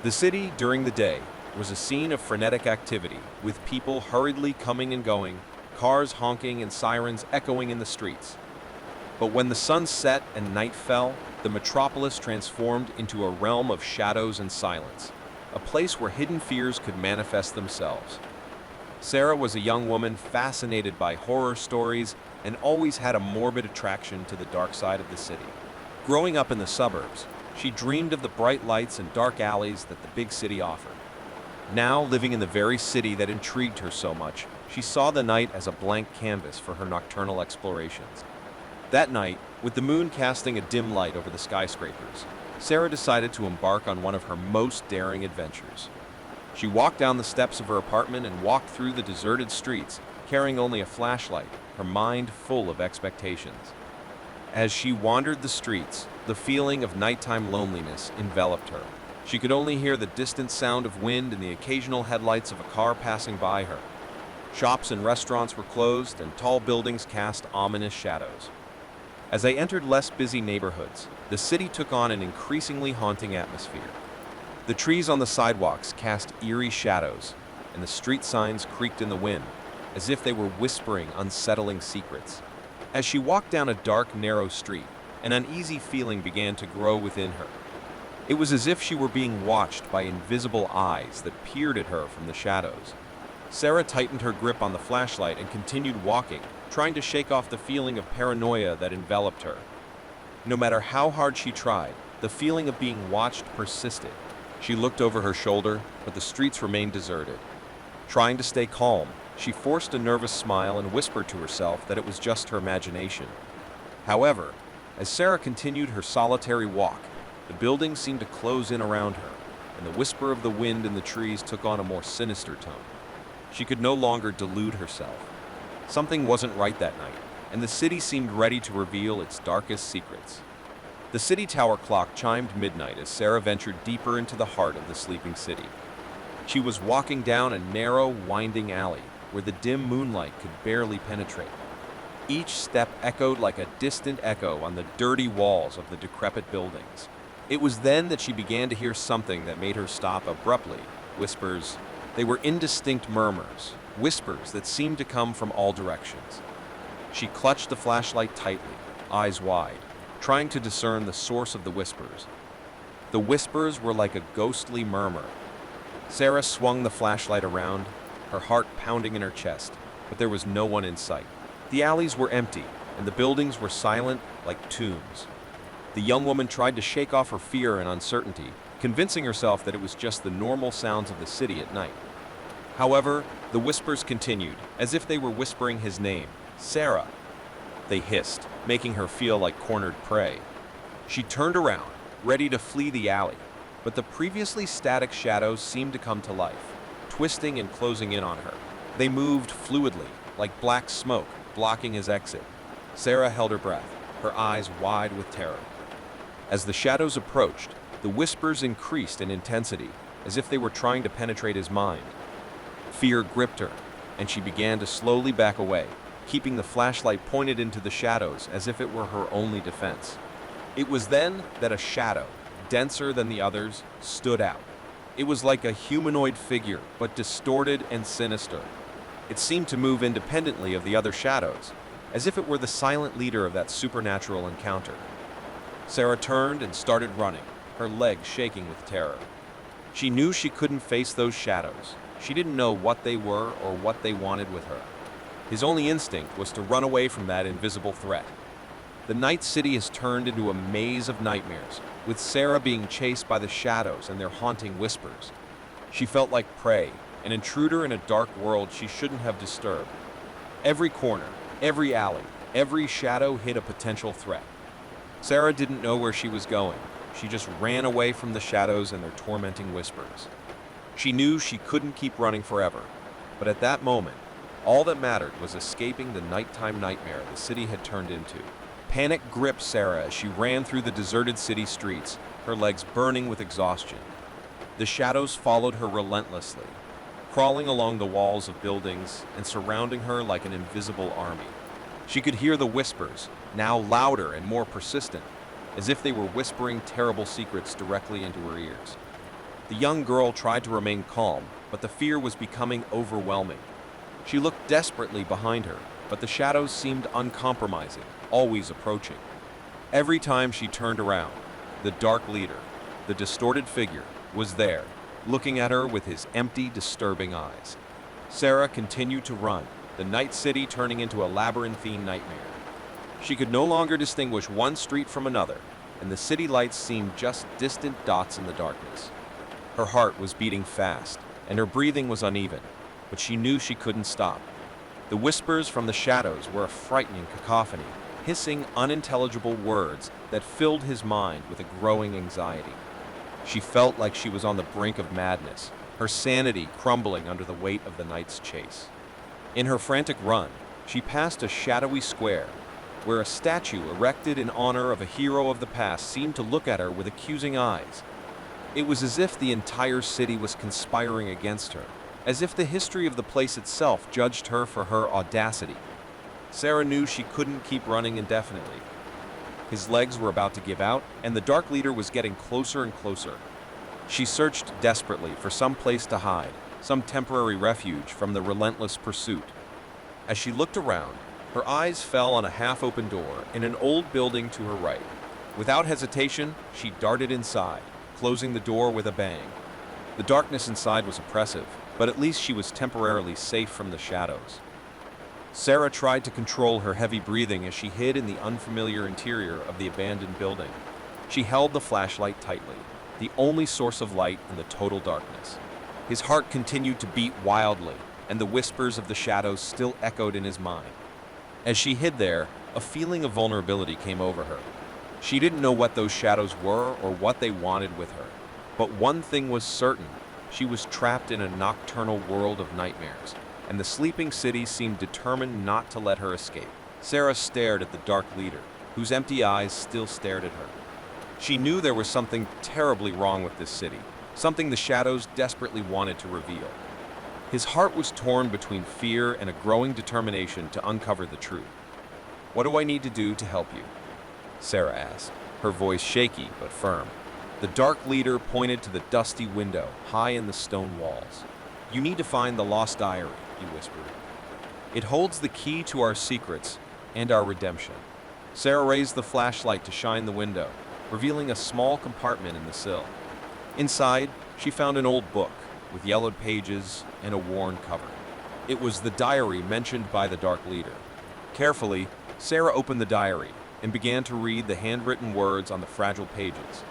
The city, during the day, was a scene of frenetic activity, with people hurriedly coming and going, cars honking and sirens echoing in the streets. But when the sun set and night fell, the metropolis transformed into a realm of shadows and silence, a place where hidden fears could manifest themselves. Sarah was a young woman fascinated by horror stories and always had a morbid attraction to the dark side of the city. Growing up in the suburbs, she dreamed of the bright lights and dark alleys that the big city offered. Now, living in the very city that intrigued her so much, she saw the night as a blank canvas for her nocturnal explorations. That night, with the moon casting a dim light over the skyscrapers, Sarah decided to embark on one of her most daring adventures. She walked down the steps of her apartment and walked through the deserted streets, carrying only a flashlight, her mind full of expectations. As she wandered the streets, the feeling of nighttime loneliness enveloped her. She could only hear the distant sound of wind and the occasional headlights of a car passing by her. Shops and restaurants were closed, and tall buildings cast ominous shadows. As they entered less busy neighborhoods, the city took on an increasingly haunting atmosphere. The trees on the sidewalks cast eerie shadows, and the street signs creaked in the wind, as if they were whispering unsettling secrets. As she walked down a dark, narrow street, an uneasy feeling began to grow within her. It was as if she were being watched by invisible eyes that peered at her from the shadows. Sarah tightened her grip on the flashlight and continued walking, trying to shake off the feeling of paranoia that enveloped her. No matter how hard she tried, the feeling of being watched persisted. She looked over her shoulder, but the streets remained deserted. Trying to stay calm, she forced a nervous smile and whispered to herself that it was just her imagination. However, as Sarah continued her solitary walk, the buildings seemed to close in around her, and the whisper of the wind in the trees took on a more sinister tone. She could no longer delude herself. Something wasn't right that night, and the city seemed ready to reveal its darkest secrets. The city tower clock chimed midnight as Sarah ventured deeper into the heart of the sleeping city. She was walking down a narrow, winding alley where the dim moonlight could barely penetrate. Each step echoed like a distant echo on the dirty walls of the decrepit buildings. It was then that she began to hear something that made her stop abruptly. Whispers. They were indistinct murmurs, whispers that seemed to come from all directions. She clutched the flashlight tightly, eyes wide, trying to discern the source of the whispers. The whispers were like a ghostly murmur. Sarah swung the flashlight around, her heart pounding in her chest, but there was no one in sight. The alleys were empty, and the buildings were silent like tombs. The young woman tried to shake off her fear and uncertainty, convincing herself that it was just the normal sounds of the city at night. However, the whispers continued, as if they were whispering his name, Sarah. They hissed, making her feel like cornered prey. She turned around, ready to flee the alley, but the previously static shadows seemed to come to life, twisting and closing in on her. They moved fluidly, like black smoke, blocking his exit. Sarah held her breath, her eyes wide with terror. As the shadows approached, the whispers increased in intensity, as if they were trying to penetrate his mind. Fear gripped her, and she began to slowly back away, keeping the flashlight pointed into the shadows as if it were her only defense. It was then that a shadow, denser than the others, stood out. It was like a humanoid figure, but distorted and sinister. It seemed to move independently of the other shadows, as if it were the silent leader of that supernatural encounter. Sarah turned and started running, her legs shaking with terror. She knew she couldn't face those shadows. She didn't know what they were or what they wanted with her. His only instinct was to run away from that invisible threat. The night city has turned into a maze of nightmares, with Sarah being chased by the shadows and their haunting whispers. She felt like prey, an intruder in a dark world she shouldn't have disturbed. Every corner, every alley, every shadow hid a potential threat. Sarah didn't know where she was going. She just ran away from the shadows and their tormenting whispers. She knew she couldn't keep running forever, but at that moment, all that mattered was escaping the nighttime nightmare the city had turned into. Panic gripped Sarah as she ran through the deserted city streets, her legs burning with exhaustion. The shadows followed her relentlessly, crawling along the walls of buildings and surrounding her like an invisible army. She could hear the whispers, now louder and more persistent, as if they were whispering terrible secrets directly into her ears. The young girl tried to remain calm, but the fear was becoming overwhelming. She looked desperately behind her, but the shadows seemed uncompromising, always approaching. Every time she turned around, the dark leader, the distorted figure, was there, looking at her with his empty, disturbing eyes. Sarah continued to run, the night city turning into a labyrinthine nightmare. She could no longer distinguish one street from another, and the city lights seemed just distant dots in the darkness. Her heart was beating fast, and her breathing was uneven, but she knew she couldn't stop. The whispers from the shadows were a frightening cacophony, hissing, unintelligible words that filled his mind with a growing anxiety. She felt like she was on the brink of madness, her sanity crumbling under the weight of the night's chase. In her frantic run, she passed a shadowy square, where a statue erected in honor of a hero of the past seemed to look at her with accusing eyes. It was as if the entire city was conspiring against her, as if the history of the place itself judged her for her audacity. Sarah knew she couldn't keep running indefinitely. His legs were about to give out, and the Dark Leader was getting closer and closer. She searched desperately for some place to hide, some temporary refuge from the relentless pursuit. As she looked around, her eyes fell on a half-open door in an old building to her right. Without hesitation, she darted inside, closing the door with a bang. The darkness inside was oppressive, but at least she was temporarily safe from the shadows. Sarah tried to control her heavy breathing as she hid in the unfamiliar interior of the abandoned building. She held the flashlight tightly, the only source of light in the total darkness. His heart continued to beat wildly, and the whispers of the shadows still echoed in his mind. As she hid there, a feeling of vulnerability came over her. She didn't know what those shadows were or what they wanted with her. But one thing was certain: she was trapped in a nocturnal world of nightmares, and the sleeping city seemed determined not to let her escape. Sarah stared at the Dark Leader, whose empty eyes still stared at her. She knew there was something terribly wrong with this city, something the shadows desperately wanted to reveal. His heart was torn between fear and a growing determination to uncover the truth. "What do I need to do to help you?" Sarah asked, her voice shaky but firm. The Dark Leader pointed to the dusty window high in the stone walls. "You need to find the lost diary," he whispered. "It holds the key to our secrets and our redemption." Sarah raised the flashlight to shine the window, revealing a small compartment in the sill. Inside, she found an old book with yellowed pages and a worn cover. It was the diary mentioned by the Dark Leader. Carefully, Sarah opened the diary and began to read the handwritten words on the fragile pages.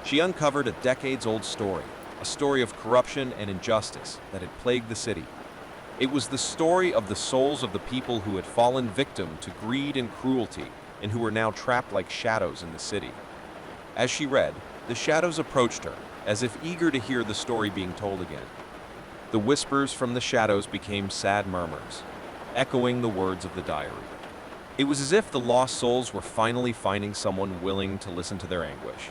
She uncovered a decades-old story, a story of corruption and injustice that had plagued the city. It was the story of the souls of the people who had fallen victim to greed and cruelty and who were now trapped like shadows in the city. As she read, the shadows approached her, as if eager to hear the story being told again. The whispers from the shadows became sad murmurs, echoing the words of the diary. It was as if the lost souls were finally finding someone willing to listen to their anguish.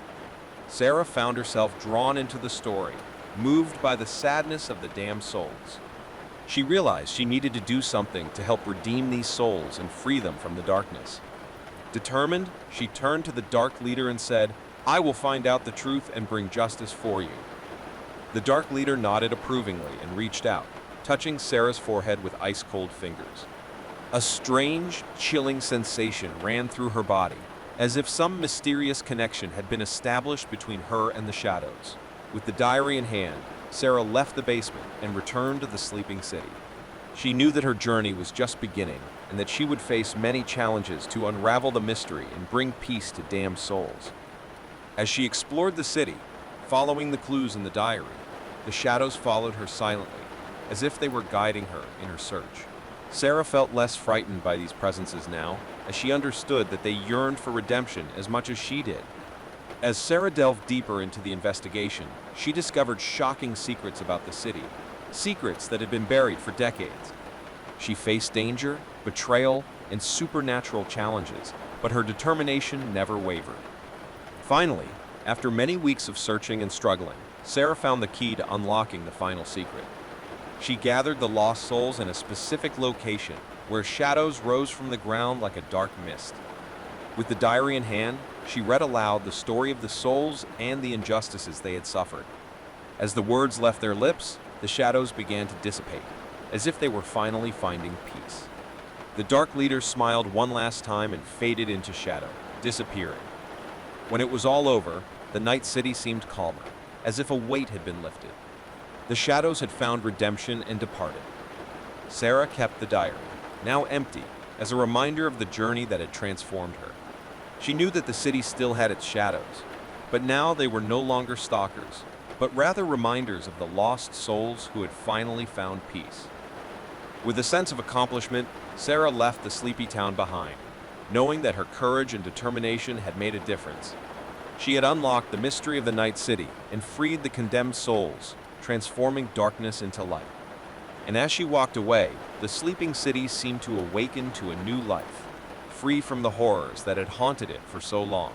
Sarah found herself drawn into the story, moved by the sadness of the damned souls. She realized she needed to do something to help redeem these souls and free them from the darkness. Determined, she turned to the Dark Leader and said, "I will find out the truth and bring justice for you." The Dark Leader nodded approvingly and reached out, touching Sarah's forehead with ice-cold fingers. A strange, chilling sensation ran through her body, as if some mysterious connection had been established between her and the shadows. With the diary in hand, Sarah left the basement and returned to the sleeping city. She knew that her journey was just beginning, and that she would face many challenges to unravel the mystery and bring peace to damned souls. As she explored the city, following the clues in the diary, the shadows followed her silently, as if they were guiding her in her search. Sarah felt less frightened by these presences now, as she understood that they yearned for redemption as much as she did. As Sarah delved deeper into the investigation, she discovered shocking secrets about the city, secrets that had been buried for decades. She faced danger, betrayal, and supernatural challenges, but her determination never wavered. Finally, after many weeks of searching and struggling, Sarah found the key to unlocking the final secret. She gathered the lost souls in a specific location where shadows rose from the ground like a dark mist. With the diary in hand, she read aloud the story of the souls and the injustices they had suffered. As the words left their lips, the shadows began to dissipate, as if they were finally finding peace. The Dark Leader smiled one last time and faded into shadow, disappearing. When it was all over, the Night City seemed calmer, as if a weight had been lifted. The shadows had found redemption and departed. Sarah kept the diary, now empty, as a reminder of the journey that had transformed her. She knew that the city still had its shadows, but now they were no longer stalkers, but rather reminders of the lost souls who had finally found peace. With a sense of accomplishment, Sarah left the sleepy town behind, knowing that her courage and determination had made a difference. She had unlocked the mystery of the Night City and freed the condemned souls, transforming darkness into light. And as she walked away, the sleeping city seemed to awaken to a new life, free from the horrors that had haunted it for so long.